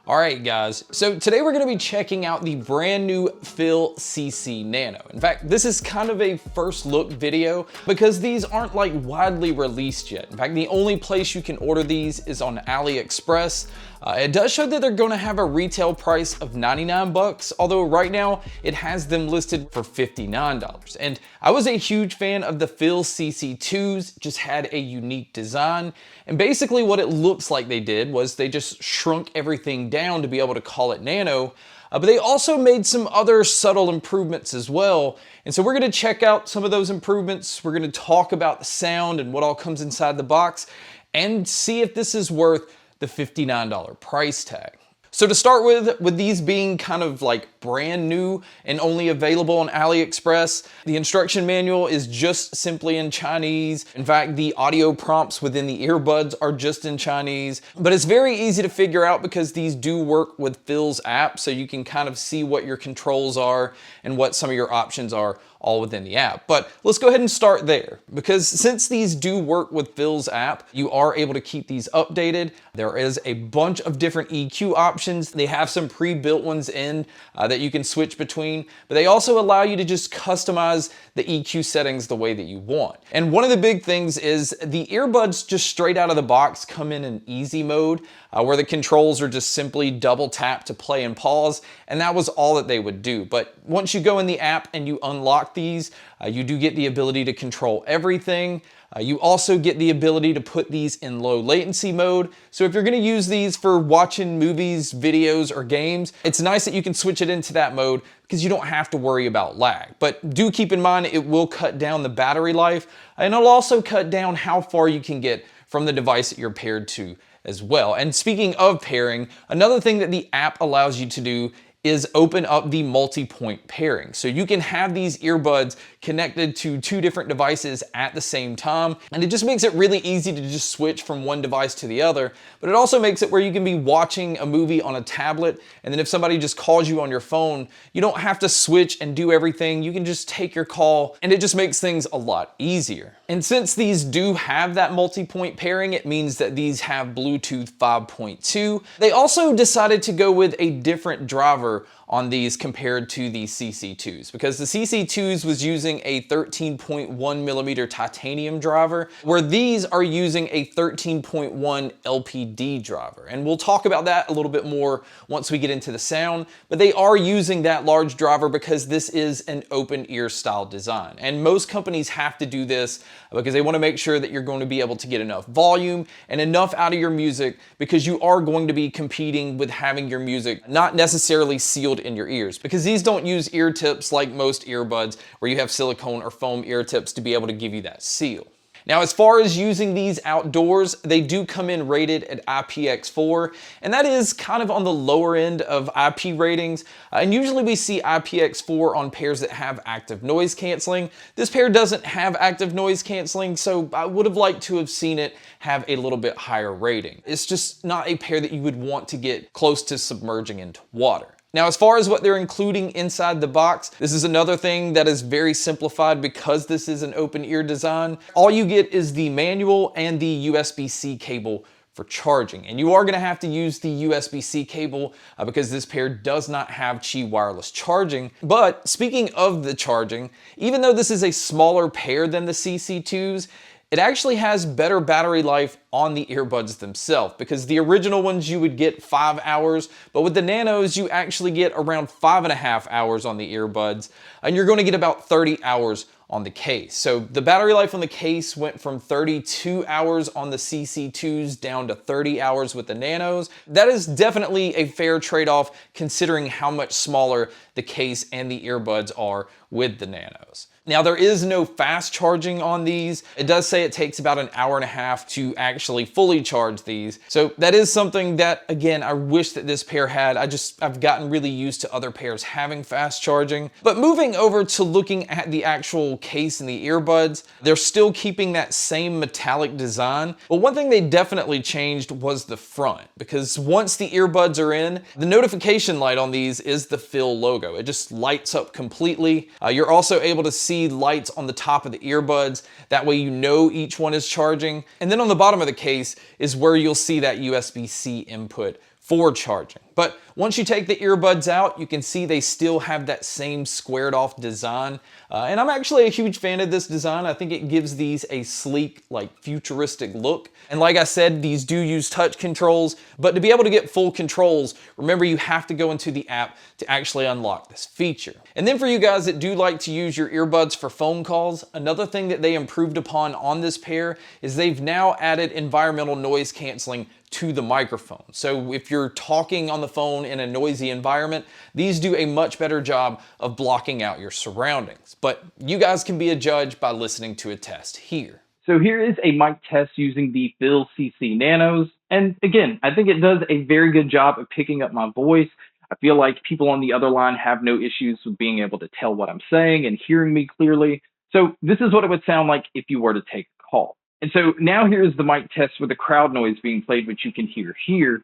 Alright guys, so today we're going to be checking out the brand new FIL CC Nano. In fact, this is kind of a first look video because these aren't like widely released yet. In fact, the only place you can order these is on AliExpress. It does show that they're going to have a retail price of 99 bucks, although right now it has them listed for $59. And I was a huge fan of the FIL CC2s, just had a unique design. And basically what it looks like they did was they just shrunk everything down to be able to call it Nano. But they also made some other subtle improvements as well. And so we're going to check out some of those improvements. We're going to talk about the sound and what all comes inside the box and see if this is worth the $59 price tag. So to start with these being kind of like brand new and only available on AliExpress, the instruction manual is just simply in Chinese. In fact, the audio prompts within the earbuds are just in Chinese, but it's very easy to figure out because these do work with FIL's app, so you can kind of see what your controls are and what some of your options are all within the app. But let's go ahead and start there, because since these do work with FIL's app, you are able to keep these updated. There is a bunch of different EQ options. They have some pre-built ones in that you can switch between, but they also allow you to just customize the EQ settings the way that you want. And one of the big things is the earbuds just straight out of the box come in an easy mode, where the controls are just simply double tap to play and pause, and that was all that they would do. But once you go in the app and you unlock these, you do get the ability to control everything. You also get the ability to put these in low latency mode. So if you're going to use these for watching movies, videos, or games, it's nice that you can switch it into that mode because you don't have to worry about lag. But do keep in mind it will cut down the battery life, and it'll also cut down how far you can get from the device that you're paired to as well. And speaking of pairing, another thing that the app allows you to do is open up the multi-point pairing. So you can have these earbuds connected to two different devices at the same time. And it just makes it really easy to just switch from one device to the other. But it also makes it where you can be watching a movie on a tablet, and then if somebody just calls you on your phone, you don't have to switch and do everything. You can just take your call, and it just makes things a lot easier. And since these do have that multi-point pairing, it means that these have Bluetooth 5.2. They also decided to go with a different driver on these compared to the CC2s, because the CC2s was using a 13.1 millimeter titanium driver, where these are using a 13.1 LPD driver. And we'll talk about that a little bit more once we get into the sound, but they are using that large driver because this is an open ear style design. And most companies have to do this because they want to make sure that you're going to be able to get enough volume and enough out of your music, because you are going to be competing with having your music not necessarily sealed in your ears, because these don't use ear tips like most earbuds where you have silicone or foam ear tips to be able to give you that seal. Now, as far as using these outdoors, they do come in rated at IPX4, and that is kind of on the lower end of IP ratings. And usually we see IPX4 on pairs that have active noise canceling. This pair doesn't have active noise canceling, so I would have liked to have seen it have a little bit higher rating. It's just not a pair that you would want to get close to submerging into water. Now, as far as what they're including inside the box, this is another thing that is very simplified because this is an open ear design. All you get is the manual and the USB-C cable for charging. And you are gonna have to use the USB-C cable because this pair does not have Qi wireless charging. But speaking of the charging, even though this is a smaller pair than the CC2s, it actually has better battery life on the earbuds themselves, because the original ones you would get 5 hours, but with the Nanos you actually get around 5.5 hours on the earbuds, and you're going to get about 30 hours on the case. So the battery life on the case went from 32 hours on the CC2s down to 30 hours with the Nanos. That is definitely a fair trade-off considering how much smaller the case and the earbuds are with the Nanos. Now, there is no fast charging on these. It does say it takes about an hour and a half to actually fully charge these. So that is something that, again, I wish that this pair had. I've gotten really used to other pairs having fast charging. But moving over to looking at the actual case and the earbuds, they're still keeping that same metallic design. But one thing they definitely changed was the front, because once the earbuds are in, the notification light on these is the FIL logo. It just lights up completely. You're also able to see lights on the top of the earbuds. That way you know each one is charging. And then on the bottom of the case is where you'll see that USB-C input for charging. But once you take the earbuds out, you can see they still have that same squared off design. And I'm actually a huge fan of this design. I think it gives these a sleek, like futuristic look. And like I said, these do use touch controls, but to be able to get full controls, remember you have to go into the app to actually unlock this feature. And then for you guys that do like to use your earbuds for phone calls, another thing that they improved upon on this pair is they've now added environmental noise canceling to the microphone. So if you're talking on the phone in a noisy environment, these do a much better job of blocking out your surroundings. But you guys can be a judge by listening to a test here. So here is a mic test using the Phil CC Nanos. And again, I think it does a very good job of picking up my voice. I feel like people on the other line have no issues with being able to tell what I'm saying and hearing me clearly. So this is what it would sound like if you were to take a call. And so now here's the mic test with the crowd noise being played, which you can hear here.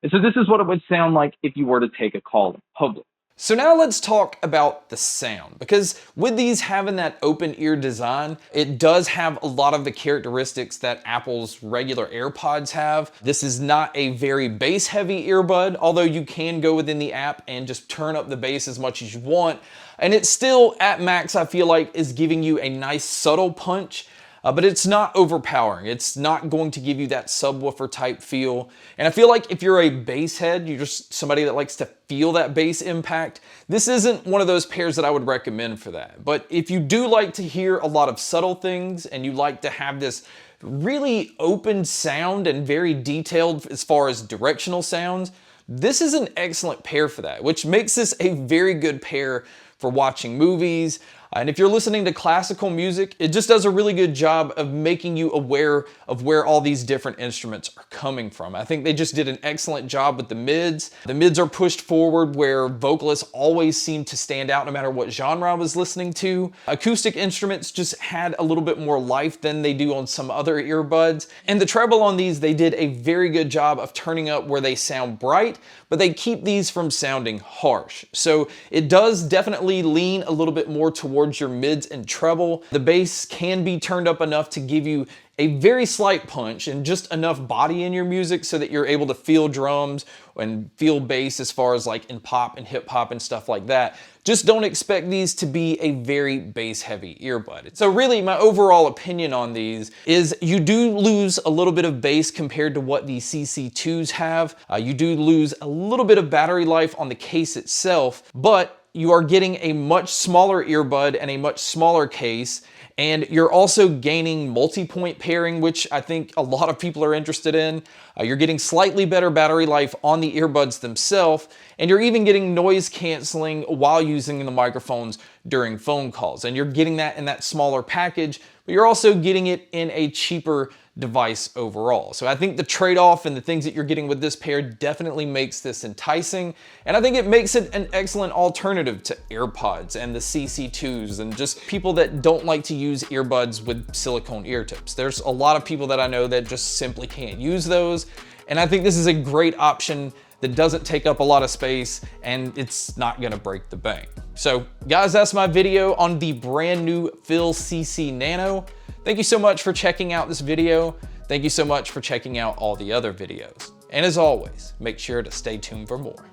And so this is what it would sound like if you were to take a call in public. So now let's talk about the sound, because with these having that open ear design, it does have a lot of the characteristics that Apple's regular AirPods have. This is not a very bass heavy earbud, although you can go within the app and just turn up the bass as much as you want. And it's still at max, I feel like, is giving you a nice subtle punch. But it's not overpowering. It's not going to give you that subwoofer type feel. And I feel like if you're a bass head, you're just somebody that likes to feel that bass impact, this isn't one of those pairs that I would recommend for that. But if you do like to hear a lot of subtle things and you like to have this really open sound and very detailed as far as directional sounds, this is an excellent pair for that, which makes this a very good pair for watching movies. And if you're listening to classical music, it just does a really good job of making you aware of where all these different instruments are coming from. I think they just did an excellent job with the mids. The mids are pushed forward where vocalists always seem to stand out no matter what genre I was listening to. Acoustic instruments just had a little bit more life than they do on some other earbuds. And the treble on these, they did a very good job of turning up where they sound bright, but they keep these from sounding harsh. So it does definitely lean a little bit more towards your mids and treble. The bass can be turned up enough to give you a very slight punch and just enough body in your music so that you're able to feel drums and feel bass as far as like in pop and hip hop and stuff like that. Just don't expect these to be a very bass heavy earbud. So really my overall opinion on these is you do lose a little bit of bass compared to what the CC2s have. You do lose a little bit of battery life on the case itself, but you are getting a much smaller earbud and a much smaller case, and you're also gaining multi-point pairing, which I think a lot of people are interested in. You're getting slightly better battery life on the earbuds themselves, and you're even getting noise canceling while using the microphones during phone calls. And you're getting that in that smaller package, but you're also getting it in a cheaper device overall. So I think the trade-off and the things that you're getting with this pair definitely makes this enticing, and I think it makes it an excellent alternative to AirPods and the CC2s and just people that don't like to use earbuds with silicone ear tips. There's a lot of people that I know that just simply can't use those, and I think this is a great option that doesn't take up a lot of space and it's not gonna break the bank. So guys, that's my video on the brand new Phil CC Nano. Thank you so much for checking out this video. Thank you so much for checking out all the other videos. And as always, make sure to stay tuned for more.